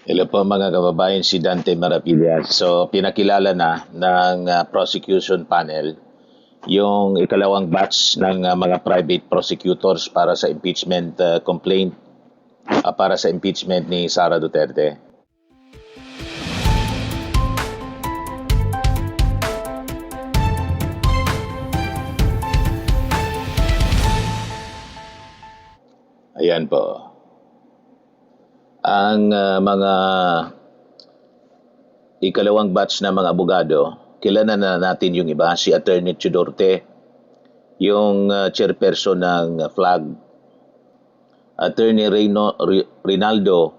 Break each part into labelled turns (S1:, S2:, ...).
S1: Hello po mga kababayan, si Dante Marapillas. So, pinakilala na ng prosecution panel yung ikalawang batch ng mga private prosecutors para sa impeachment complaint para sa impeachment ni Sara Duterte. Ayan po. Ang mga ikalawang batch na mga abogado, kilala na natin yung iba, si Attorney Chudorte, yung chairperson ng FLAG, Attorney Rinaldo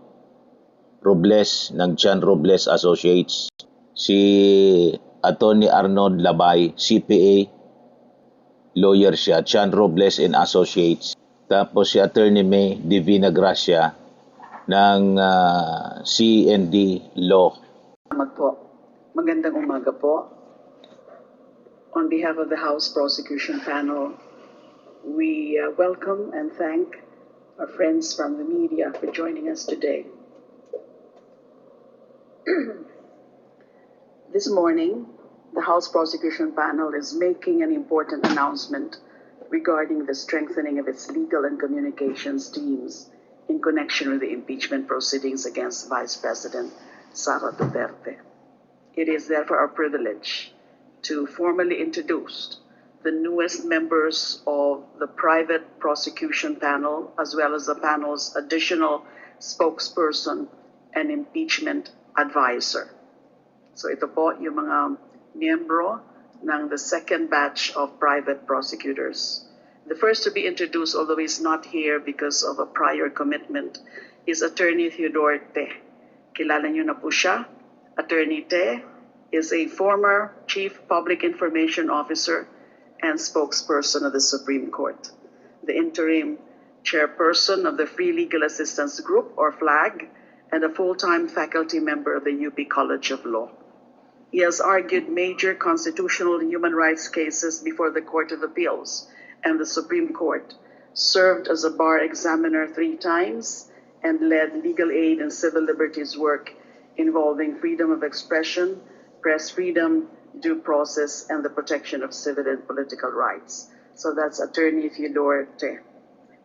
S1: Robles ng Chan Robles Associates, si Attorney Arnold Labay, CPA, lawyer siya, Chan Robles and Associates. Tapos si Attorney May Divina Gracia ng CND Law.
S2: Salamat po. Magandang umaga po. On behalf of the House Prosecution Panel, we welcome and thank our friends from the media for joining us today. This morning, the House Prosecution Panel is making an important announcement regarding the strengthening of its legal and communications teams in connection with the impeachment proceedings against Vice President Sara Duterte. It is therefore our privilege to formally introduce the newest members of the private prosecution panel, as well as the panel's additional spokesperson and impeachment advisor. So ito po yung mga miyembro ng the second batch of private prosecutors. The first to be introduced, although he's not here because of a prior commitment, is Attorney Theodore Te. Kilala niyo na po siya. Attorney Te is a former Chief Public Information Officer and spokesperson of the Supreme Court, the interim chairperson of the Free Legal Assistance Group, or FLAG, and a full-time faculty member of the UP College of Law. He has argued major constitutional and human rights cases before the Court of Appeals and the Supreme Court, served as a bar examiner 3 times, and led legal aid and civil liberties work involving freedom of expression, press freedom, due process, and the protection of civil and political rights. So that's Attorney Theodore Te.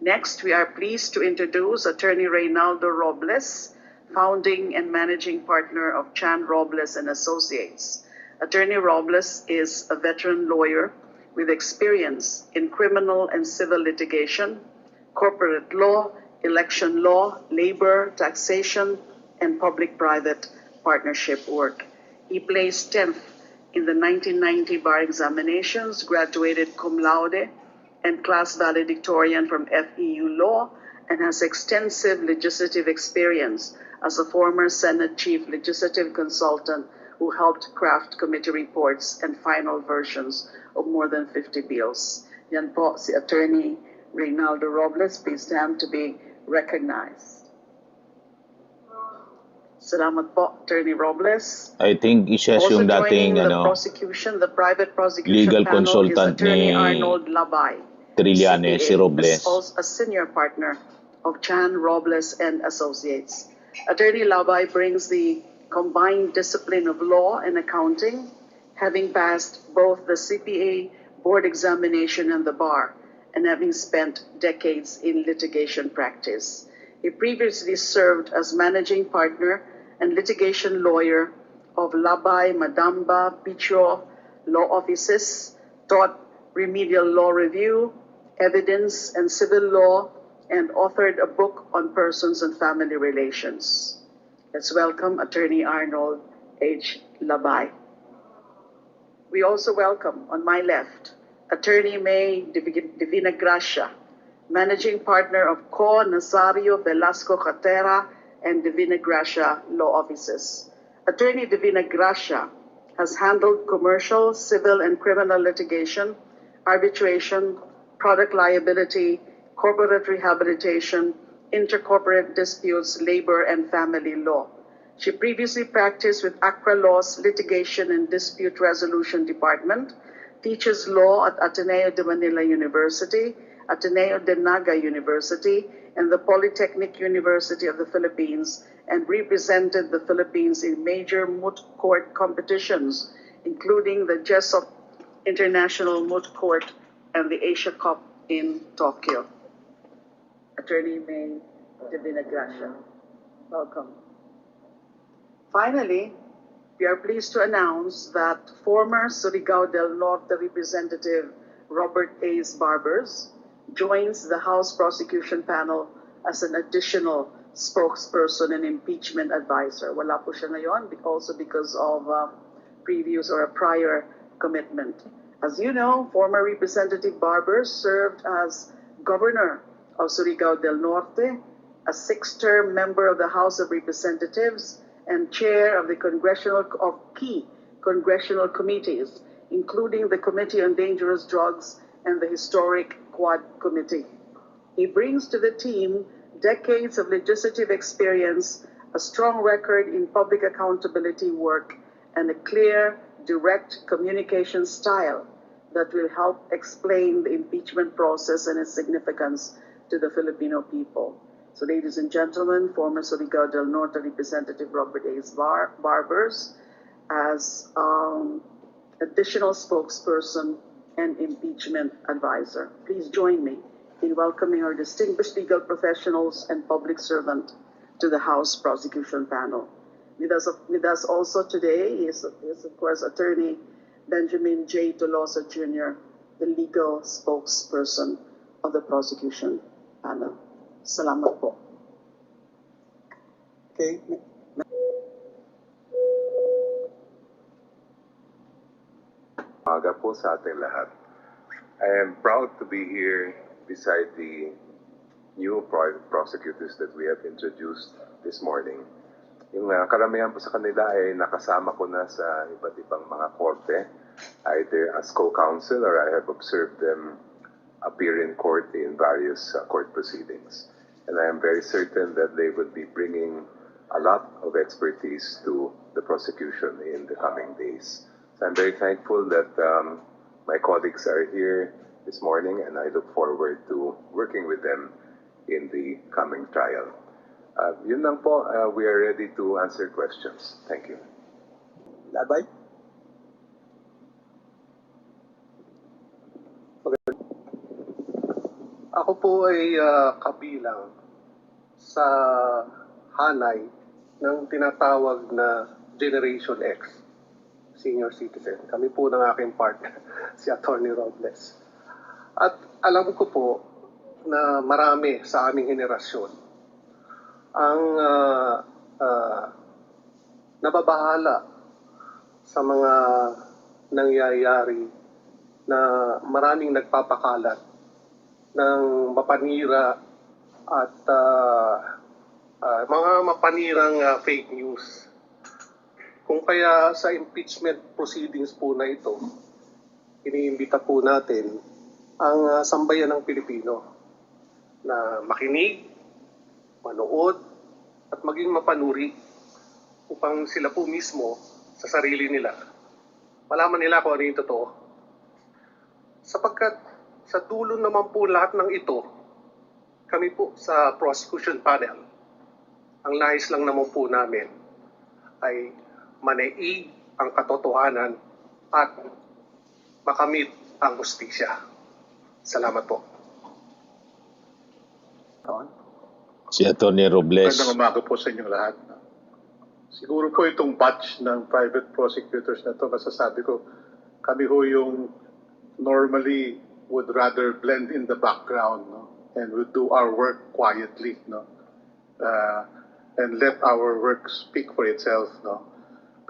S2: Next, we are pleased to introduce Attorney Reynaldo Robles, founding and managing partner of Chan Robles and Associates. Attorney Robles is a veteran lawyer with experience in criminal and civil litigation, corporate law, election law, labor, taxation, and public-private partnership work. He placed 10th in the 1990 bar examinations, graduated cum laude and class valedictorian from FEU Law, and has extensive legislative experience as a former Senate Chief Legislative Consultant who helped craft committee reports and final versions of more than 50 bills. Yan po si Attorney Reynaldo Robles. Please stand to be recognized. Salamat po, Attorney Robles.
S1: I think isa
S2: Also
S1: yung dating
S2: joining the private prosecution
S1: legal
S2: panel
S1: consultant
S2: is Attorney
S1: ni
S2: Arnold Labay,
S1: Trillanes, si Robles.
S2: a senior partner of Chan Robles and Associates. Attorney Labay brings the combined discipline of law and accounting, having passed both the CPA board examination and the bar, and having spent decades in litigation practice. He previously served as managing partner and litigation lawyer of Labay, Madamba, Picho law offices, taught remedial law review, evidence and civil law, and authored a book on persons and family relations. Let's welcome Attorney Arnold H. Labay. We also welcome, on my left, Attorney May Divina Gracia, Managing Partner of Co. Nazario Velasco Catera and Divina Gracia Law Offices. Attorney Divina Gracia has handled commercial, civil, and criminal litigation, arbitration, product liability, corporate rehabilitation, intercorporate disputes, labor, and family law. She previously practiced with Accra Law's Litigation and Dispute Resolution Department, teaches law at Ateneo de Manila University, Ateneo de Naga University, and the Polytechnic University of the Philippines, and represented the Philippines in major moot court competitions, including the JESOP International Moot Court and the Asia Cup in Tokyo. Attorney May Divina Gracia, welcome. Finally, we are pleased to announce that former Surigao del Norte Representative Robert A's Barbers joins the House Prosecution Panel as an additional spokesperson and impeachment advisor. Wala po siya ngayon also because of previous or a prior commitment. As you know, former Representative Barbers served as governor of Surigao del Norte, a 6-term member of the House of Representatives, and chair of the key congressional committees, including the Committee on Dangerous Drugs and the historic Quad Committee. He brings to the team decades of legislative experience, a strong record in public accountability work, and a clear, direct communication style that will help explain the impeachment process and its significance to the Filipino people. So, ladies and gentlemen, former Surigao del Norte Representative Robert A's Barbers as additional spokesperson and impeachment advisor. Please join me in welcoming our distinguished legal professionals and public servant to the House Prosecution Panel. With us also today is of course, Attorney Benjamin J. Tolosa Jr., the legal spokesperson of the Prosecution Panel. Salamat po.
S3: Okay.
S4: Umaga po sa ating lahat. I am proud to be here beside the new private prosecutors that we have introduced this morning. Yung karamihan po sa kanila ay nakasama ko na sa iba't ibang mga korte, either as co-counsel or I have observed them appear in court in various court proceedings. And I am very certain that they will be bringing a lot of expertise to the prosecution in the coming days. So I'm very thankful that my colleagues are here this morning, and I look forward to working with them in the coming trial. Yun lang po, we are ready to answer questions. Thank you.
S3: Labay? Ako po ay kabilang sa hanay ng tinatawag na Generation X, senior citizen. Kami po ng aking partner, si Attorney Robles. At alam ko po na marami sa aming henerasyon ang nababahala sa mga nangyayari na maraming nagpapakalat ng mapanira at mga mapanirang fake news. Kung kaya sa impeachment proceedings po na ito, iniimbita po natin ang sambayan ng Pilipino na makinig, manood, at maging mapanuri upang sila po mismo sa sarili nila malaman nila kung ano yung totoo. Sapagkat sa dulo naman po lahat ng ito, kami po sa prosecution panel, ang nais lang naman po namin ay manaig ang katotohanan at makamit ang hustisya. Salamat po.
S1: Si Atty. Robles.
S5: Magandang umaga po sa inyong lahat. Siguro po itong batch ng private prosecutors na ito, masasabi ko, kami ho yung normally would rather blend in the background, no? And would do our work quietly, no? And let our work speak for itself, no?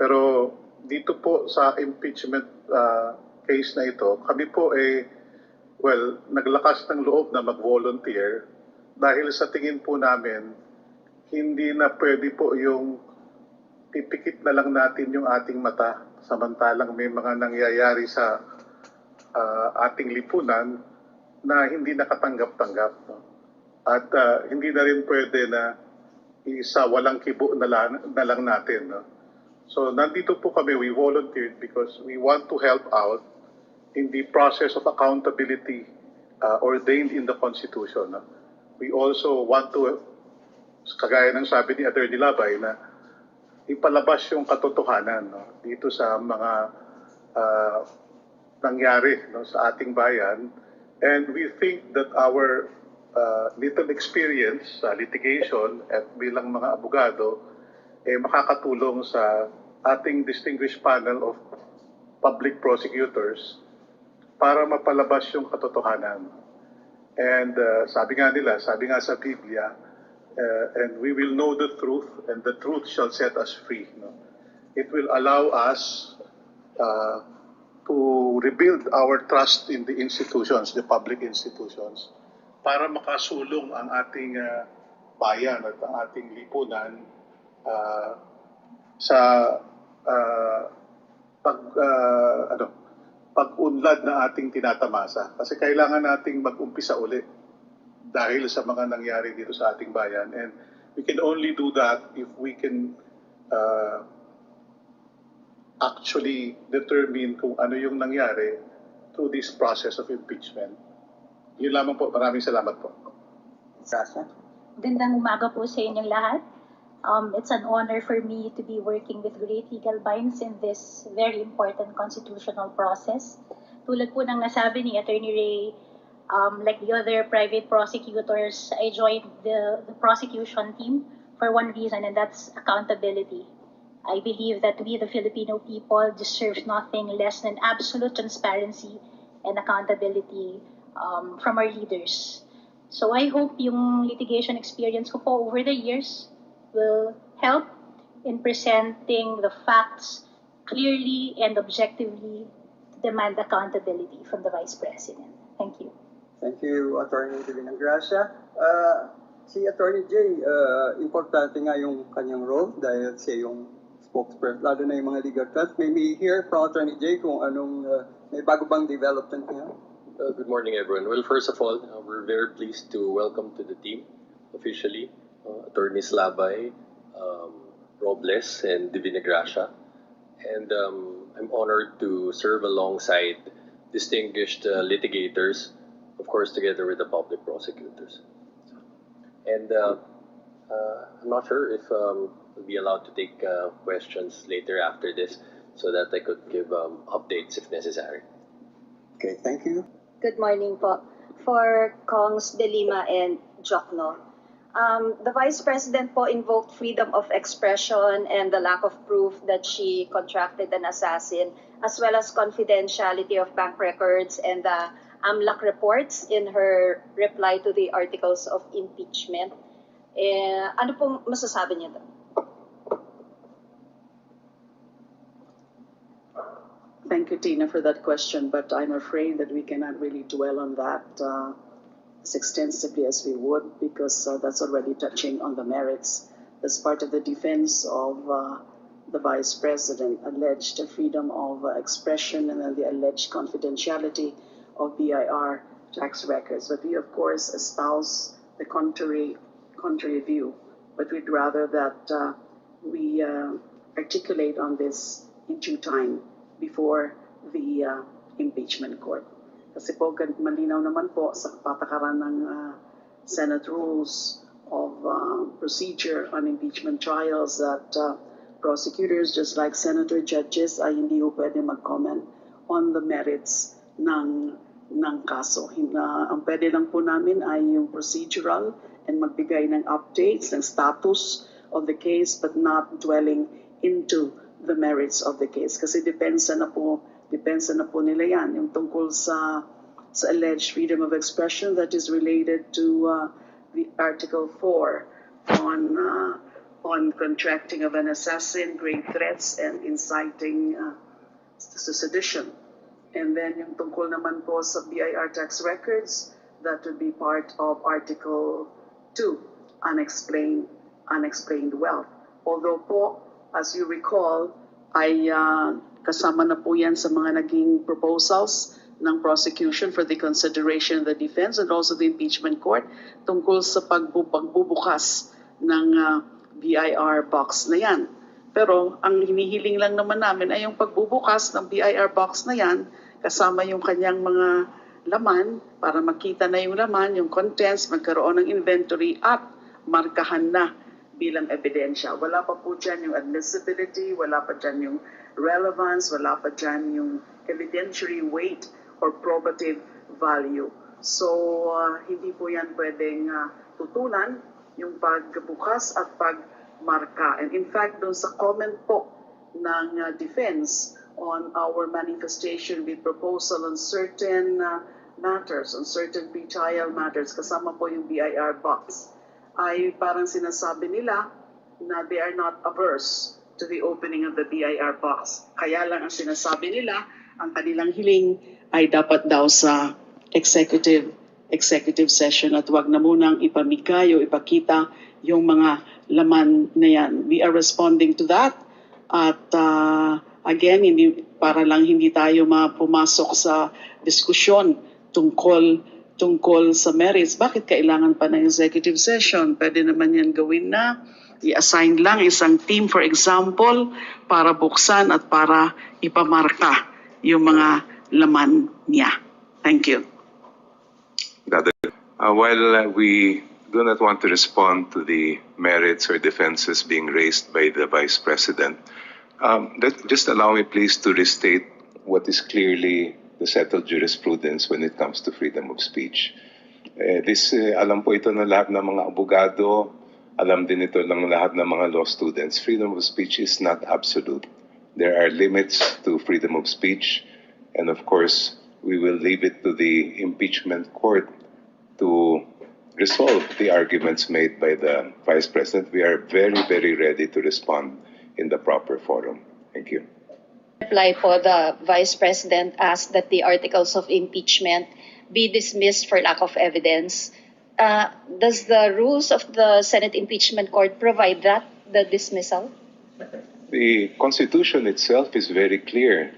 S5: Pero dito po sa impeachment case na ito, kami po naglakas ng loob na mag-volunteer dahil sa tingin po namin, hindi na pwede po yung pipikit na lang natin yung ating mata samantalang may mga nangyayari sa ating lipunan na hindi nakatanggap-tanggap. No? At hindi na rin pwede na isa walang kibo na lang natin. No? So nandito po kami, we volunteered because we want to help out in the process of accountability ordained in the Constitution. No? We also want to, kagaya ng sabi ni Atty. Labay, na ipalabas yung katotohanan no? Dito sa mga nangyari no? Sa ating bayan. And we think that our little experience sa litigation at bilang mga abogado makakatulong sa ating distinguished panel of public prosecutors para mapalabas yung katotohanan. And sabi nga sa Biblia, and we will know the truth, and the truth shall set us free. No? It will allow us to rebuild our trust in the institutions, the public institutions, para makasulong ang ating bayan at ang ating lipunan sa pag-unlad na ating tinatamasa. Kasi kailangan nating mag-umpisa uli dahil sa mga nangyari dito sa ating bayan. And we can only do that if we can actually determine kung ano yung nangyari through this process of impeachment. Yun lamang po. Maraming salamat po.
S6: Sasha?
S7: Gandang umaga po sa inyong lahat. It's an honor for me to be working with great legal minds in this very important constitutional process. Tulad po ng nasabi ni Attorney Ray, like the other private prosecutors, I joined the prosecution team for one reason, and that's accountability. I believe that we, the Filipino people, deserve nothing less than absolute transparency and accountability from our leaders. So I hope yung litigation experience ko po over the years will help in presenting the facts clearly and objectively to demand accountability from the Vice President. Thank you.
S6: Thank you, Attorney Divina Gracia. Si Attorney Jay, importante nga yung kanyang role dahil siya yung spokesperson, lalo na yung mga legal trust. May we hear from Attorney Jay kung anong may bago bang development niya?
S8: Good morning, everyone. Well, first of all, we're very pleased to welcome to the team officially Attorneys Labay, Robles, and Divina Gracia. And I'm honored to serve alongside distinguished litigators, of course, together with the public prosecutors. And I'm not sure if I'll be allowed to take questions later after this so that I could give updates if necessary.
S6: Okay, thank you.
S9: Good morning po. For Kongs De Lima and Jokno, the Vice President po invoked freedom of expression and the lack of proof that she contracted an assassin, as well as confidentiality of bank records and the AMLAC reports in her reply to the articles of impeachment. Ano pong masasabi niyo doon?
S2: Thank you, Tina, for that question, but I'm afraid that we cannot really dwell on that as extensively as we would, because that's already touching on the merits. As part of the defense of the Vice President, alleged freedom of expression and then the alleged confidentiality of BIR tax records. But we, of course, espouse the contrary view, but we'd rather that we articulate on this in due time before the impeachment court. Kasi po, malinaw naman po sa patakaran ng Senate Rules of Procedure on Impeachment Trials that prosecutors, just like senator judges, ay hindi po pwede mag-comment on the merits ng kaso. Ang pwede lang po namin ay yung procedural and magbigay ng updates, ng status of the case, but not dwelling into the merits of the case. Kasi depensa na po nila yan. Yung tungkol sa alleged freedom of expression that is related to the Article 4 on contracting of an assassin, grave threats, and inciting to sedition. And then yung tungkol naman po sa BIR tax records, that would be part of Article 2, unexplained wealth. Although po, as you recall, ay kasama na po yan sa mga naging proposals ng prosecution for the consideration of the defense and also the impeachment court tungkol sa pagbubukas ng BIR box na yan. Pero ang hinihiling lang naman namin ay yung pagbubukas ng BIR box na yan kasama yung kanyang mga laman para makita na yung laman, yung contents, magkaroon ng inventory at markahan na bilang ebidensya. Wala pa po dyan yung admissibility, wala pa dyan yung relevance, wala pa dyan yung evidentiary weight or probative value. So, hindi po yan pwedeng tutulan yung pagbukas at pagmarka. And in fact, doon sa comment po ng defense on our manifestation with proposal on certain matters, on certain pre-trial matters, kasama po yung BIR box, ay parang sinasabi nila na they are not averse to the opening of the BIR box. Kaya lang ang sinasabi nila, ang kanilang hiling ay dapat daw sa executive session at wag na munang ipamigay o ipakita yung mga laman na yan. We are responding to that at again, para lang hindi tayo pumasok sa diskusyon tungkol sa merits. Bakit kailangan pa ng executive session? Pwede naman yan gawin na. I-assign lang isang team, for example, para buksan at para ipamarka yung mga laman niya. Thank you.
S4: While we do not want to respond to the merits or defenses being raised by the Vice President, just allow me please to restate what is clearly the settled jurisprudence when it comes to freedom of speech. Alam po ito ng lahat ng mga abogado, alam din ito ng lahat ng mga law students. Freedom of speech is not absolute. There are limits to freedom of speech, and of course, we will leave it to the impeachment court to resolve the arguments made by the Vice President. We are very, very ready to respond in the proper forum. Thank you.
S9: Reply po, the Vice President asked that the articles of impeachment be dismissed for lack of evidence. Does the rules of the Senate Impeachment Court provide that, the dismissal?
S4: The Constitution itself is very clear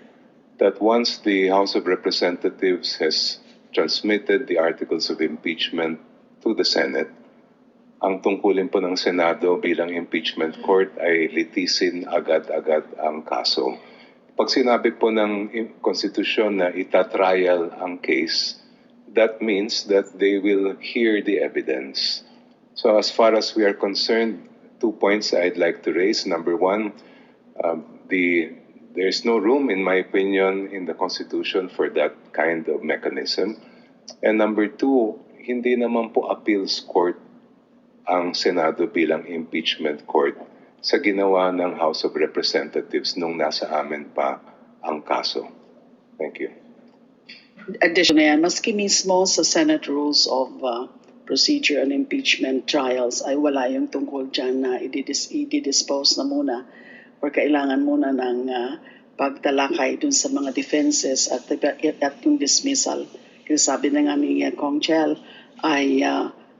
S4: that once the House of Representatives has transmitted the articles of impeachment to the Senate, ang tungkulin po ng Senado bilang impeachment court ay litisin agad-agad ang kaso. Pag sinabi po ng Constitution na itatrial ang case, that means that they will hear the evidence. So as far as we are concerned, 2 points I'd like to raise. Number one, there's no room, in my opinion, in the Constitution for that kind of mechanism. And number two, hindi naman po appeals court ang Senado bilang impeachment court sa ginawa ng House of Representatives nung nasa amin pa ang kaso. Thank you.
S2: Addition na yan, maski mismo sa Senate Rules of Procedure and Impeachment Trials ay wala yung tungkol dyan na i-dispose na muna or kailangan muna ng pagtalakay dun sa mga defenses at yung dismissal. Kasi sabi na nga ni Kong Chel ay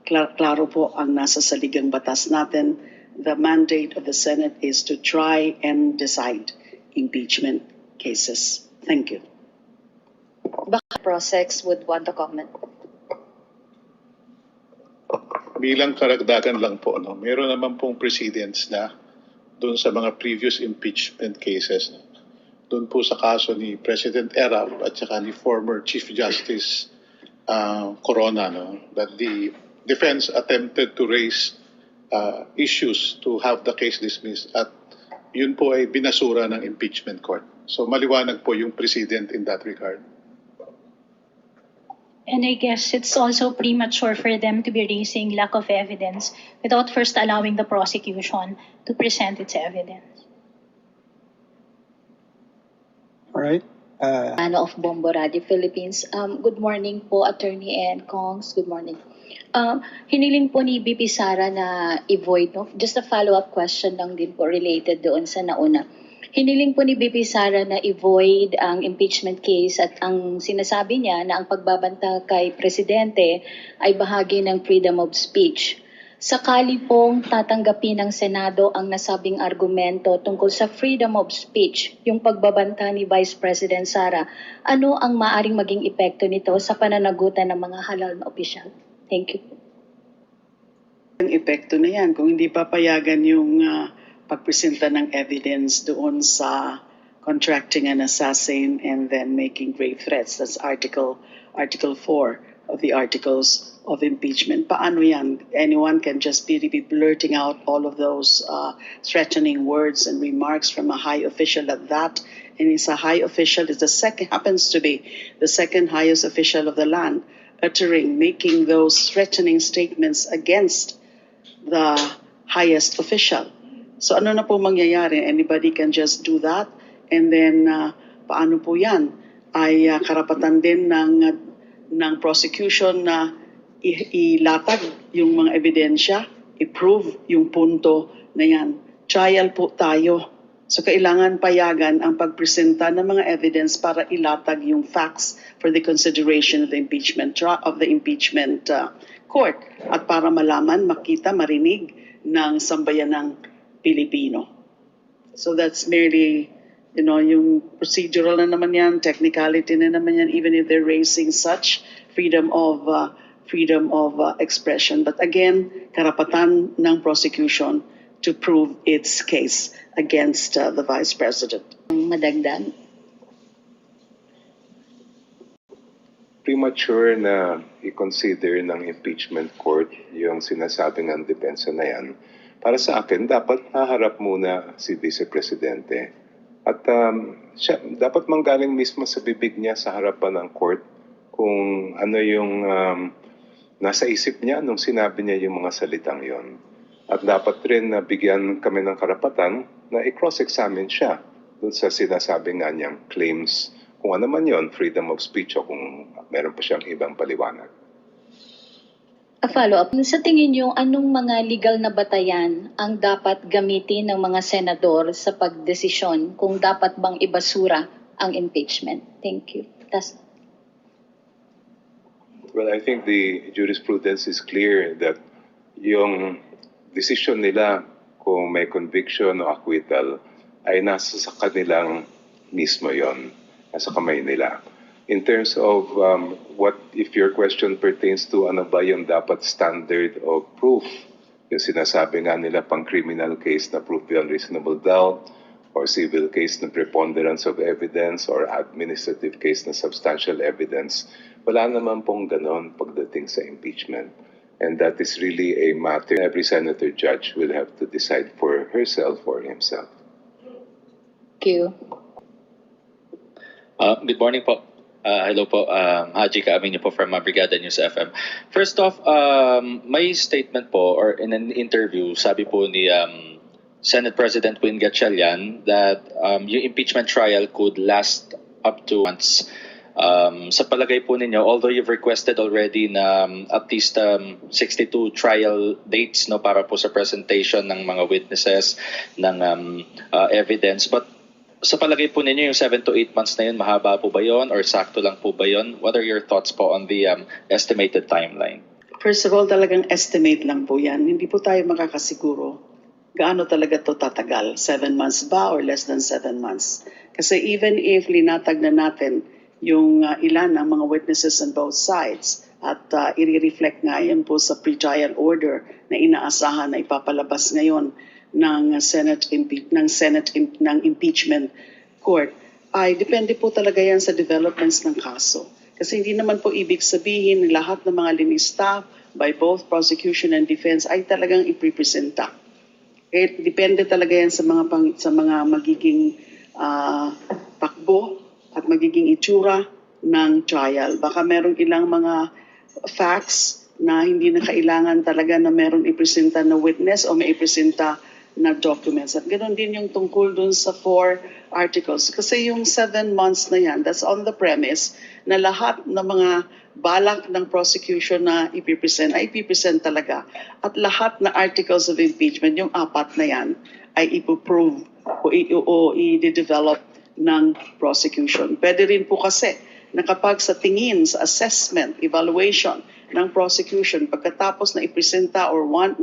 S2: klaro po ang nasa saligang batas natin. The mandate of the Senate is to try and decide impeachment cases. Thank you.
S9: Baka Prosex would want to comment.
S5: Bilang karagdagan lang po, meron naman pong precedents na doon sa mga previous impeachment cases. Doon po sa kaso ni President Erap at saka ni former Chief Justice Corona, that the defense attempted to raise issues to have the case dismissed at yun po ay binasura ng impeachment court. So maliwanag po yung precedent in that regard.
S7: And I guess it's also premature for them to be raising lack of evidence without first allowing the prosecution to present its evidence.
S6: All right.
S10: Ana of Bombo Radio Philippines. Good morning po, Attorney and Kongs. Good morning. Hiniling po ni BP Sara na i-void, no? Just a follow-up question lang din po related doon sa nauna. Hiniling po ni BP Sara na i-void ang impeachment case at ang sinasabi niya na ang pagbabanta kay Presidente ay bahagi ng freedom of speech. Sakali pong tatanggapin ng Senado ang nasabing argumento tungkol sa freedom of speech, yung pagbabanta ni Vice President Sara, ano ang maaring maging epekto nito sa pananagutan ng mga halal na opisyal? Thank you.
S2: Ang epekto na yan, kung hindi papayagan yung pagpresenta ng evidence doon sa contracting an assassin and then making grave threats. That's Article Article 4 of the Articles of Impeachment. Paano yan? Anyone can just be blurting out all of those threatening words and remarks from a high official at that. And it's a high official, happens to be the second highest official of the land, making those threatening statements against the highest official. So ano na po mangyayari? Anybody can just do that? And then paano po yan? Ay karapatan din ng prosecution na ilatag yung mga ebidensya, i-prove yung punto na yan. Trial po tayo. So kailangan payagan ang pagpresenta ng mga evidence para ilatag yung facts for the consideration of the impeachment court at para malaman, makita, marinig ng sambayan ng Pilipino. So that's merely, yung procedural na naman yan, technicality na naman yan, even if they're raising such freedom of expression. But again, karapatan ng prosecution to prove its case against the Vice President.
S10: Madagdag.
S4: Premature na i-consider ng impeachment court yung sinasabi ng depensa na yan. Para sa akin, dapat haharap muna si Vice Presidente. At siya, dapat manggaling mismo sa bibig niya sa harapan ng court kung ano yung nasa isip niya nung sinabi niya yung mga salitang yon. At dapat rin na bigyan kami ng karapatan na i-cross-examine siya dun sa sinasabi nga niyang claims. Kung ano man yon, freedom of speech o kung meron pa siyang ibang paliwanag.
S10: A follow-up, sa tingin niyo, anong mga legal na batayan ang dapat gamitin ng mga senador sa pagdesisyon kung dapat bang ibasura ang impeachment? Thank you.
S4: Well, I think the jurisprudence is clear that yung decision nila kung may conviction o acquittal ay nasa sa kanilang mismo yon, nasa kamay nila. In terms of what if your question pertains to ano ba yung dapat standard of proof, yung sinasabi nga nila pang criminal case na proof beyond reasonable doubt, or civil case na preponderance of evidence, or administrative case na substantial evidence, wala naman pong ganon pagdating sa impeachment. And that is really a matter every senator judge will have to decide for herself or himself.
S10: Thank you.
S11: Good morning po. Hello po. Haji Kaaminyo po from Brigada News FM. First off, may statement po or in an interview, sabi po ni Senate President Win Gatchalian that yung impeachment trial could last up to months. Sa palagay po ninyo, although you've requested already na at least 62 trial dates para po sa presentation ng mga witnesses ng evidence, but sa palagay po ninyo yung 7 to 8 months na yun, mahaba po ba yun or sakto lang po ba yun? What are your thoughts po on the estimated timeline?
S2: First of all, talagang estimate lang po yan. Hindi po tayo makakasiguro gaano talaga to tatagal. 7 months ba or less than 7 months? Kasi even if linatag na natin yung ilan ng mga witnesses on both sides at i-reflect nga yan po sa pre-trial order na inaasahan na ipapalabas ngayon ng impeachment court, ay depende po talaga yan sa developments ng kaso. Kasi hindi naman po ibig sabihin lahat ng mga linista by both prosecution and defense ay talagang ipipresenta. Depende talaga yan sa mga magiging takbo at magiging itsura ng trial. Baka merong ilang mga facts na hindi na kailangan talaga na meron ipresenta na witness o may ipresenta na documents. At ganoon din yung tungkol dun sa 4 articles. Kasi yung 7 months na yan, that's on the premise na lahat ng mga balak ng prosecution na ipipresent ay ipipresent talaga. At lahat na articles of impeachment, yung 4 na yan, ay ipoprove o i-develop ng prosecution. Pwede rin po kasi na kapag sa tingin, sa assessment, evaluation ng prosecution, pagkatapos na ipresenta or one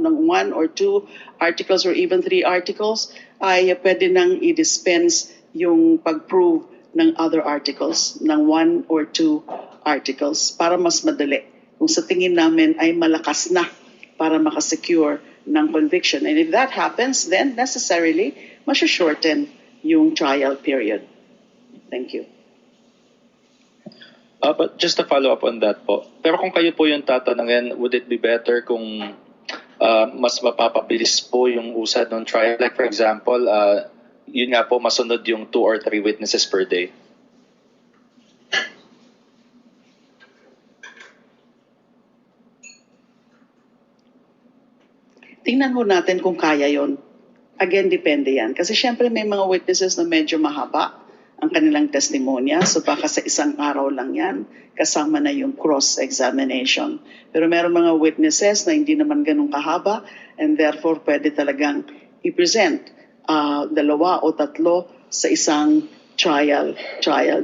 S2: or 2 articles or even 3 articles, ay pwede nang i-dispense yung pag-prove ng other articles, ng 1 or 2 articles, para mas madali. Kung sa tingin namin ay malakas na para makasecure ng conviction. And if that happens, then necessarily, shorten yung trial period. Thank you.
S11: But just to follow up on that po, pero kung kayo po yung tatanungin, would it be better kung mas mapapabilis po yung usad ng trial? Like for example, yun nga po, masunod yung 2 or 3 witnesses per day.
S12: Tingnan ho natin kung kaya yon. Again, depende yan. Kasi syempre may mga witnesses na medyo mahaba ang kanilang testimonya. So baka sa isang araw lang yan, kasama na yung cross-examination. Pero meron mga witnesses na hindi naman ganun kahaba and therefore pwede talagang i-present 2 o 3 sa isang trial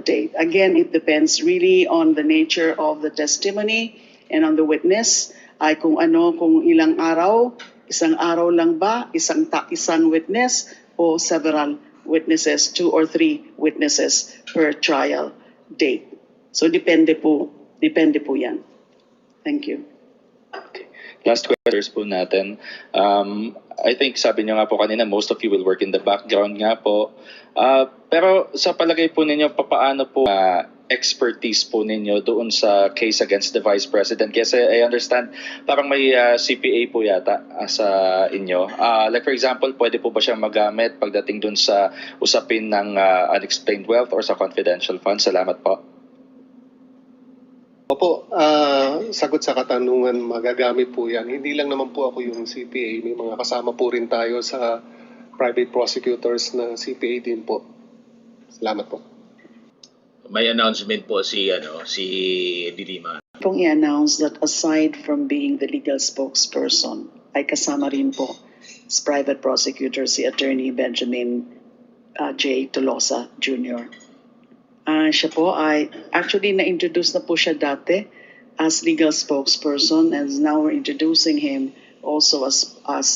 S12: date. Again, it depends really on the nature of the testimony and on the witness. Ay kung ilang araw, isang araw lang ba, isang witness o several witnesses, 2 or 3 witnesses per trial date. So depende po yan. Thank you.
S11: Okay. Last questions po natin. I think sabi niyo nga po kanina, most of you will work in the background nga po. Pero sa palagay po ninyo, paano po expertise po ninyo doon sa case against the Vice President? Kasi I understand, parang may CPA po yata sa inyo. Like for example, pwede po ba siyang magamit pagdating doon sa usapin ng unexplained wealth or sa confidential funds? Salamat po.
S3: Opo, sagot sa katanungan, magagamit po yan. Hindi lang naman po ako yung CPA. May mga kasama po rin tayo sa private prosecutors na CPA din po. Salamat po.
S1: May announcement po si Dilima.
S12: Pong i-announce that aside from being the legal spokesperson, ay kasama rin po sa private prosecutor si Attorney Benjamin J. Tolosa Jr. Siya po ay actually na-introduce na po siya dati as legal spokesperson and now we're introducing him also as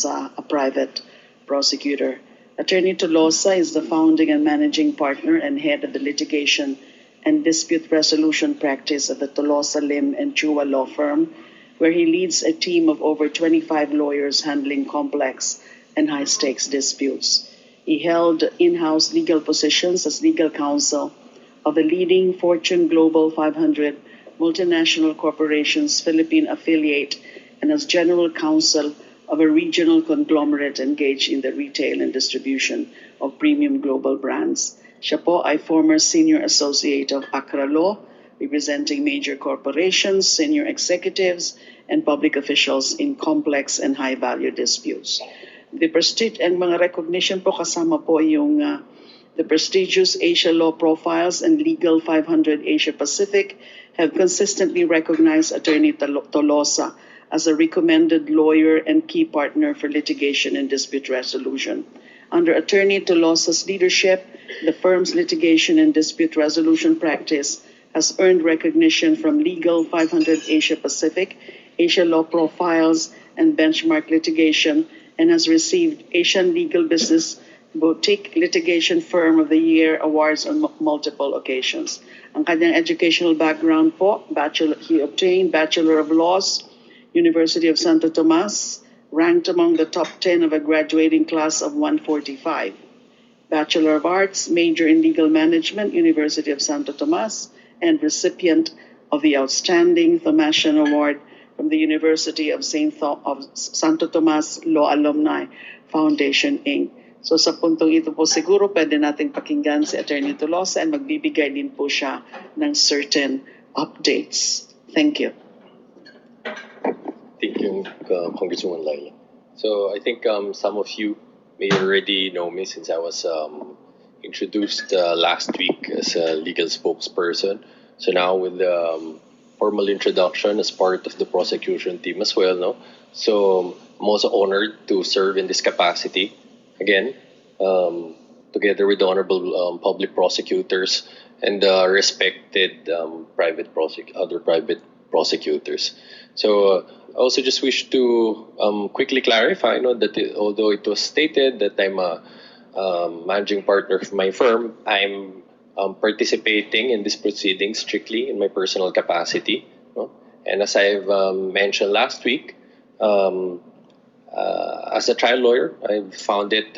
S12: a private prosecutor. Attorney Tolosa is the founding and managing partner and head of the litigation and dispute resolution practice of the Tolosa Lim and Chua law firm, where he leads a team of over 25 lawyers handling complex and high-stakes disputes. He held in-house legal positions as legal counsel of the leading Fortune Global 500 multinational corporations Philippine affiliate and as general counsel of a regional conglomerate engaged in the retail and distribution of premium global brands. Siya po ay former senior associate of Accra Law, representing major corporations, senior executives, and public officials in complex and high-value disputes. Ang mga recognition po kasama po yung the prestigious Asia Law Profiles and Legal 500 Asia Pacific have consistently recognized Attorney Tolosa as a recommended lawyer and key partner for litigation and dispute resolution. Under Attorney Tolosa's leadership, the firm's litigation and dispute resolution practice has earned recognition from Legal 500 Asia Pacific, Asia Law Profiles, and Benchmark Litigation, and has received Asian Legal Business Boutique Litigation Firm of the Year awards on multiple occasions. Ang kanyang educational background po, he obtained Bachelor of Laws, University of Santo Tomas, ranked among the top 10 of a graduating class of 145. Bachelor of Arts, major in Legal Management, University of Santo Tomas, and recipient of the Outstanding Thomasian Award from the University of Santo Tomas Law Alumni Foundation, Inc. So sa puntong ito po siguro pwede nating pakinggan si Attorney Tolosa and magbibigay din po siya ng certain updates. Thank you.
S8: Thank you, Congresswoman Laila. So I think some of you may already know me since I was introduced last week as a legal spokesperson. So now with the formal introduction as part of the prosecution team as well, no? So I'm also honored to serve in this capacity again, together with the honorable public prosecutors and respected other private prosecutors. So I also just wish to quickly clarify, that although it was stated that I'm a managing partner of my firm, I'm participating in this proceeding strictly in my personal capacity. And as I've mentioned last week, as a trial lawyer, I've found it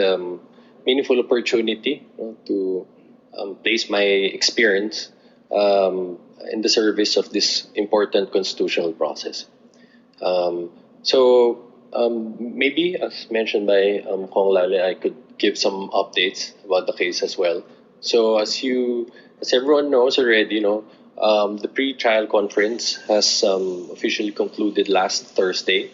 S8: meaningful opportunity to place my experience in the service of this important constitutional process. Maybe, as mentioned by Kong Lale, I could give some updates about the case as well. So as everyone knows already, the pre-trial conference has officially concluded last Thursday.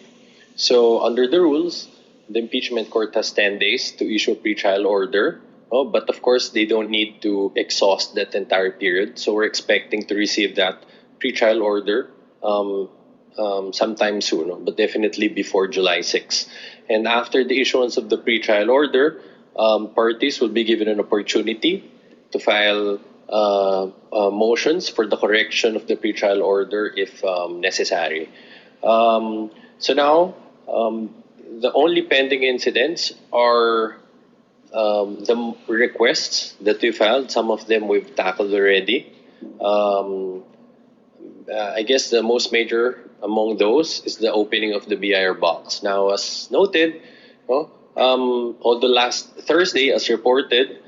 S8: So under the rules, the impeachment court has 10 days to issue a pre-trial order. But of course, they don't need to exhaust that entire period. So we're expecting to receive that pre-trial order sometime soon, but definitely before July 6. And after the issuance of the pre-trial order, parties will be given an opportunity to file motions for the correction of the pre-trial order if necessary. So now, the only pending incidents are the requests that we filed. Some of them we've tackled already. I guess the most major among those is the opening of the BIR box. Now, as noted, although last Thursday, as reported,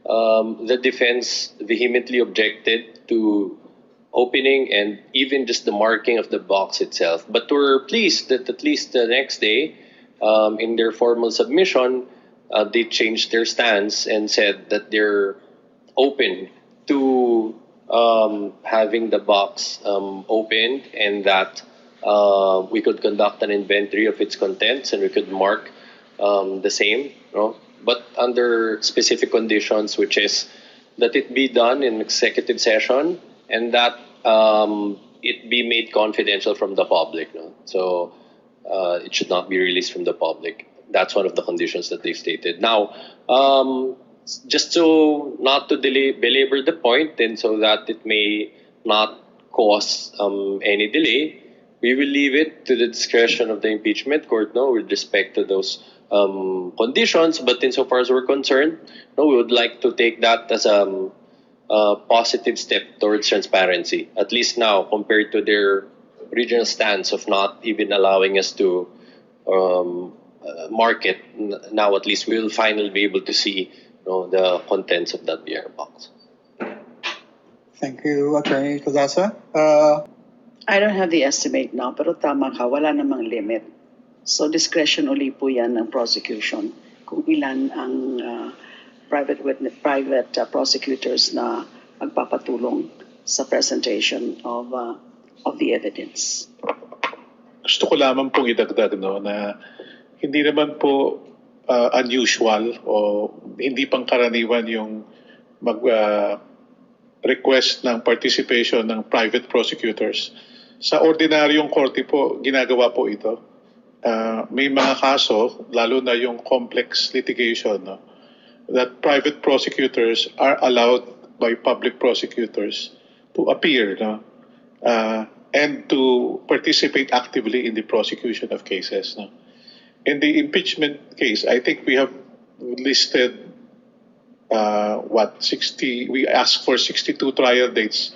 S8: the defense vehemently objected to opening and even just the marking of the box itself. But we're pleased that at least the next day, in their formal submission, they changed their stance and said that they're open to having the box opened, and that we could conduct an inventory of its contents and we could mark the same, but under specific conditions, which is that it be done in executive session and that it be made confidential from the public. So it should not be released from the public. That's one of the conditions that they've stated. Now, just so not to belabor the point and so that it may not cause any delay, we will leave it to the discretion of the impeachment court with respect to those conditions. But insofar as we're concerned, we would like to take that as a positive step towards transparency, at least now compared to their original stance of not even allowing us to market. Now at least we will finally be able to see the contents of that BIR box.
S6: Thank you, Attorney Codasa.
S12: I don't have the estimate now, pero tama ka, wala namang limit. So discretion uli po yan ng prosecution kung ilan ang private prosecutors na magpapatulong sa presentation of the evidence.
S5: Gusto ko lamang pong idagdag na hindi naman po unusual o hindi pangkaraniwan yung request ng participation ng private prosecutors. Sa ordinaryong korte po, ginagawa po ito. May mga kaso, lalo na yung complex litigation, that private prosecutors are allowed by public prosecutors to appear and to participate actively in the prosecution of cases. In the impeachment case, I think we have listed 60. We asked for 62 trial dates,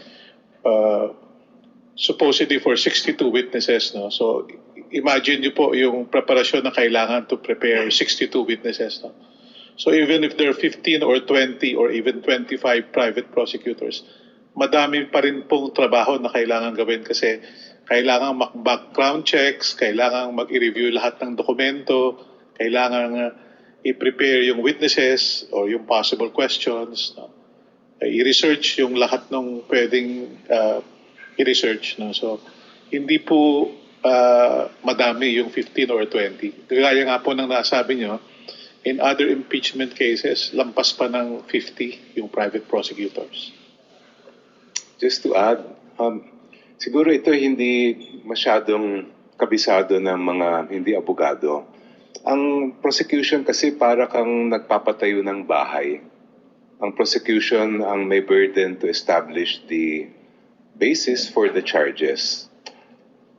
S5: supposedly for 62 witnesses. So imagine nyo po yung preparasyon na kailangan to prepare 62 witnesses. So even if there are 15 or 20 or even 25 private prosecutors, madami pa rin pong trabaho na kailangan gawin kasi kailangan background checks, kailangan mag-i-review lahat ng dokumento, kailangan i-prepare yung witnesses or yung possible questions, i-research yung lahat ng pwedeng i-research. So hindi po madami yung 15 or 20. Kaya nga po nang nasabi nyo, in other impeachment cases, lampas pa ng 50 yung private prosecutors.
S4: Just to add, siguro ito hindi masyadong kabisado ng mga hindi abogado. Ang prosecution kasi para kang nagpapatayo ng bahay. Ang prosecution ang may burden to establish the basis for the charges.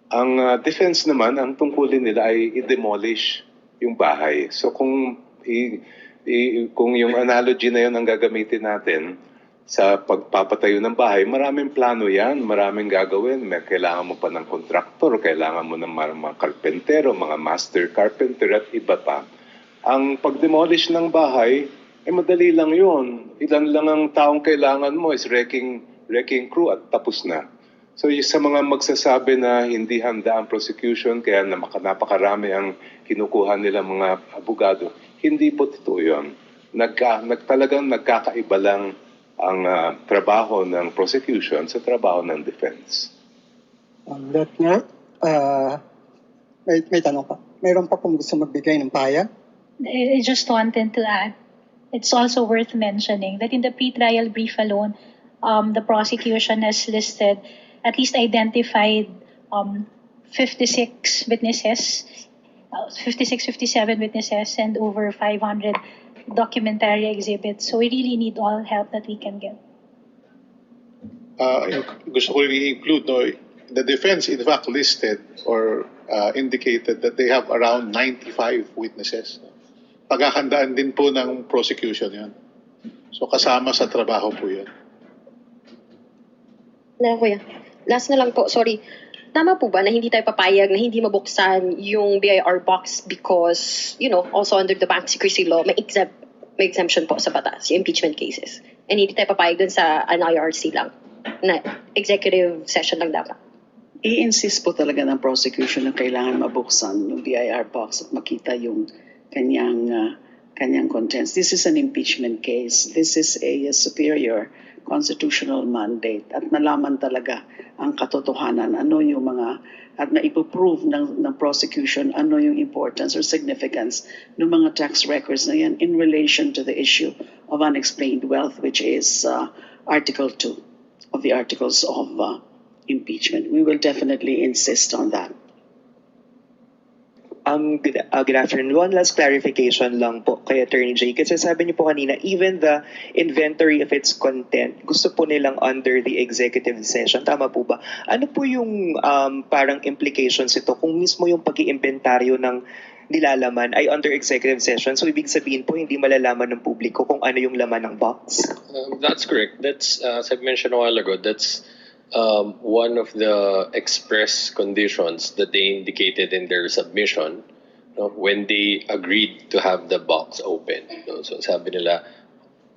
S4: Ang defense naman, ang tungkulin nila ay i-demolish yung bahay. So kung yung analogy na yun ang gagamitin natin sa pagpapatayo ng bahay, maraming plano yan, maraming gagawin. Kailangan mo pa ng kontraktor, kailangan mo ng mga karpentero, mga master carpenter at iba pa. Ang pag-demolish ng bahay, madali lang yun. Ilan lang ang taong kailangan mo is wrecking wrecking crew at tapos na. So yung sa mga magsasabi na hindi handa ang prosecution kaya napakarami ang kinukuha nila mga abogado, hindi po totoo yun. Talagang nagkakaiba lang ang trabaho ng prosecution sa trabaho ng defense.
S6: On that note, may tanong pa. Mayroon pa kung gusto magbigay ng pahayag?
S7: I just wanted to add, it's also worth mentioning that in the pre-trial brief alone, the prosecution has listed, at least identified 56 witnesses, 56, 57 witnesses, and over 500 documentary exhibits. So we really need all help that we can get.
S5: Gusto ko rin i-include, no, the defense in fact listed or indicated that they have around 95 witnesses. Paghahandaan din po ng prosecution yan. So kasama sa trabaho po yan.
S13: Kuya, last na lang po, sorry. Tama po ba na hindi tayo papayag na hindi mabuksan yung BIR box because, also under the bank secrecy law, may exemption po sa batas, yung impeachment cases. And hindi tayo papayag dun sa an IRC lang, na executive session lang dapat.
S12: I-insist po talaga ng prosecution na kailangan mabuksan yung BIR box at makita yung kanyang contents. This is an impeachment case. This is a superior constitutional mandate at malaman talaga ang katotohanan, ano yung at maipoprove ng prosecution, ano yung importance or significance ng mga tax records na yan in relation to the issue of unexplained wealth, which is Article 2 of the Articles of Impeachment. We will definitely insist on that.
S14: Good afternoon. One last clarification lang po kay Attorney Jay. Kasi sabi niyo po kanina, even the inventory of its content, gusto po nilang under the executive session. Tama po ba? Ano po yung parang implications ito kung mismo yung pag-iimbentaryo ng nilalaman ay under executive session? So ibig sabihin po, hindi malalaman ng publiko kung ano yung laman ng box?
S8: That's correct. That's, as I mentioned a while ago, that's one of the express conditions that they indicated in their submission when they agreed to have the box open. So sabi nila,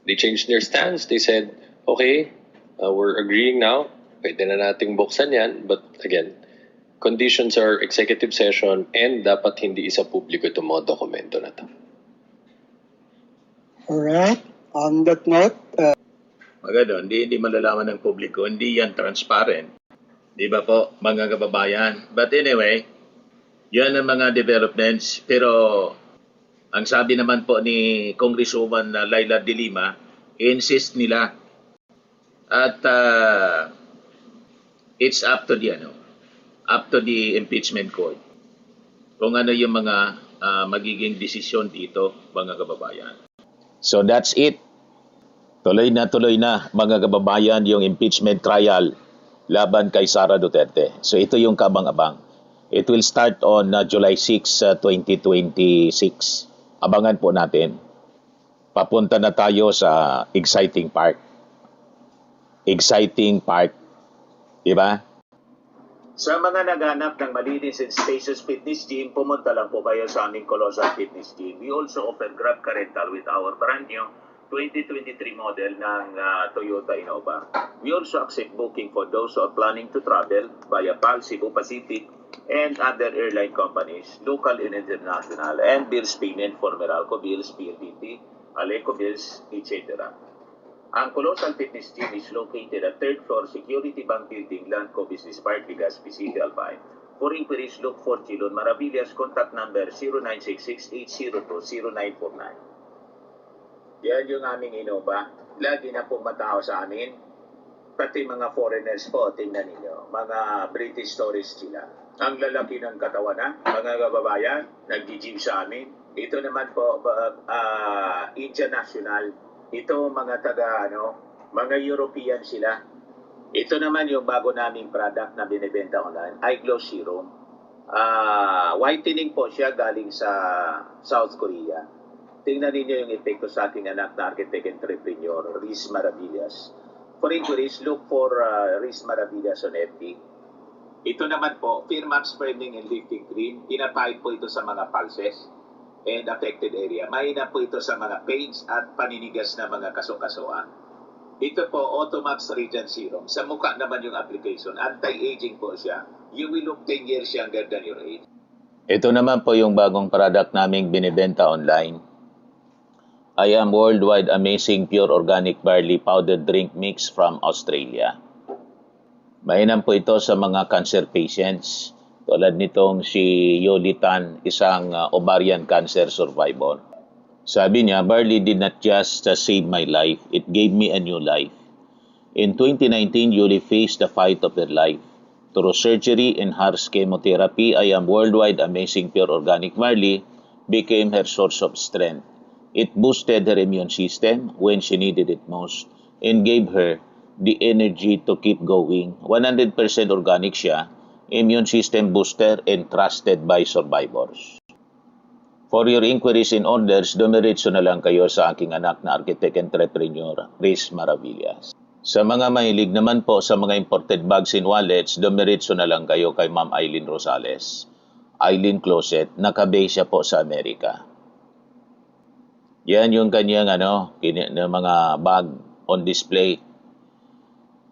S8: they changed their stance. They said, okay, we're agreeing now. Pwede na nating buksan yan. But again, conditions are executive session and dapat hindi isa publiko itong mga dokumento na to.
S6: Alright. On that note,
S1: Maganda, hindi malalaman ng publiko, hindi yan transparent. Di ba po, mga kababayan? But anyway, yan ang mga developments. Pero ang sabi naman po ni Congresswoman Laila de Lima, insist nila. At it's up to the impeachment court. Kung ano yung mga magiging desisyon dito, mga kababayan. So that's it. Tuloy na mga kababayan yung impeachment trial laban kay Sara Duterte. So ito yung kabang-abang. It will start on July 6, 2026. Abangan po natin. Papunta na tayo sa exciting part. Exciting part. Diba? Sa mga naghanap ng malinis and spacious fitness gym, pumunta lang po kayo sa aming Colosal Fitness Gym. We also offer Grab Car Rental with our brand new 2023 model ng Toyota Innova. We also accept booking for those who are planning to travel via PAL, Cebu Pacific, and other airline companies, local and international, and bills payment for Meralco bills, PLDT, Aleco bills, etc. Ang Colosal Fitness Gym is located at 3rd floor Security Bank Building, Landco Business Park, Legazpi City, Albay. For inquiries, look for Chilon Maravillas, contact number 0966-802-0949. Yan yung aming Innova. Lagi na pong matao sa amin. Pati mga foreigners po, tingnan ninyo. Mga British tourists sila. Ang lalaki ng katawan na, mga kababayan, nag-gym sa amin. Ito naman po, Indian National. Ito mga mga European sila. Ito naman yung bago naming product na binibenta online, iGlow Serum. Whitening po siya galing sa South Korea. Tingnan ninyo yung epekto sa aking anak na architect entrepreneur, Riz Maravillas. For inquiries, look for Riz Maravillas on FB. Ito naman po, Firmax Firming and Lifting Cream. Pinapahid po ito sa mga pulses and affected area. Mahina po ito sa mga pains at paninigas na mga kaso-kasoan. Ito po, Automax Regen Serum. Sa mukha naman yung application. Anti-aging po siya. You will look 10 years younger than your age. Ito naman po yung bagong product naming binibenta online. I am Worldwide Amazing Pure Organic Barley Powdered Drink Mix from Australia. Mainam po ito sa mga cancer patients. Tulad nitong si Yolitan, isang ovarian cancer survivor. Sabi niya, barley did not just save my life, it gave me a new life. In 2019, Yoli faced the fight of her life. Through surgery and harsh chemotherapy, I am Worldwide Amazing Pure Organic Barley became her source of strength. It boosted her immune system when she needed it most and gave her the energy to keep going. 100% organic siya, immune system booster and trusted by survivors. For your inquiries and orders, dumiretso na lang kayo sa aking anak na architect entrepreneur, Chris Maravillas. Sa mga mahilig naman po sa mga imported bags and wallets, dumiretso na lang kayo kay Ma'am Eileen Rosales. Eileen Closet, nakabase siya po sa Amerika. Yan yung kanyang mga bag on display.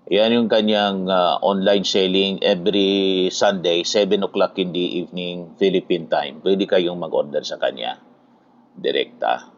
S1: Yan yung kanyang online selling every Sunday, 7 o'clock in the evening, Philippine time. Pwede kayong mag-order sa kanya. Direkta.